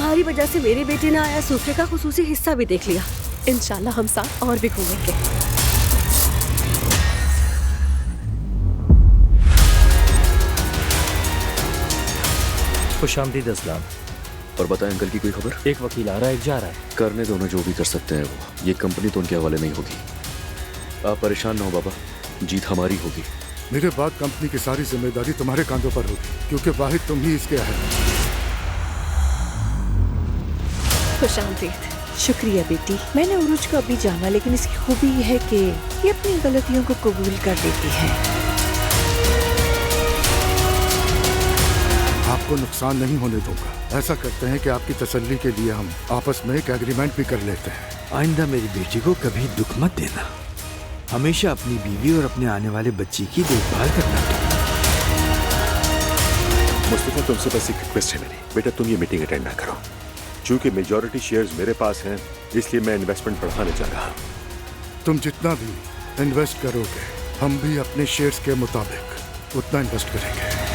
तुम्हारी वजह से मेरे बेटे ने आया सूफे का खुसूसी हिस्सा भी देख लिया। इंशाल्लाह हम साथ और भी घूमेंगे। खुशामदीद असलाम। और बताएं अंकल की कोई खबर? एक वकील आ रहा है, एक जा रहा है। करने दो ना, जो भी कर सकते हैं वो। ये कंपनी तो उनके हवाले नहीं होगी। आप परेशान ना हो बाबा, जीत हमारी होगी। मेरे बाद कंपनी की सारी जिम्मेदारी तुम्हारे कांधों पर होगी, क्योंकि वाहिद तुम ही इसके अहल हो। खुशामदीद। शुक्रिया बेटी। मैंने उरुज को अभी जाना, लेकिन इसकी खूबी यह है कि ये अपनी गलतियों को कबूल कर लेती है। आपको नुकसान नहीं होने दूंगा। ऐसा करते हैं कि आपकी तसल्ली के लिए हम आपस में एक एग्रीमेंट भी कर लेते हैं। आइंदा मेरी बेटी को कभी दुख मत देना। हमेशा अपनी बीवी और अपने आने वाले बच्चे की देखभाल करना। मुस्तफा, तुमसे बस एक रिक्वेस्ट है मेरी। बेटा तुम ये मीटिंग अटेंड ना करो। चूंकि मेजॉरिटी शेयर्स मेरे पास हैं, इसलिए मैं इन्वेस्टमेंट बढ़ाने जा रहा हूँ। तुम जितना भी इन्वेस्ट करोगे, हम भी अपने शेयर्स के मुताबिक उतना इन्वेस्ट करेंगे।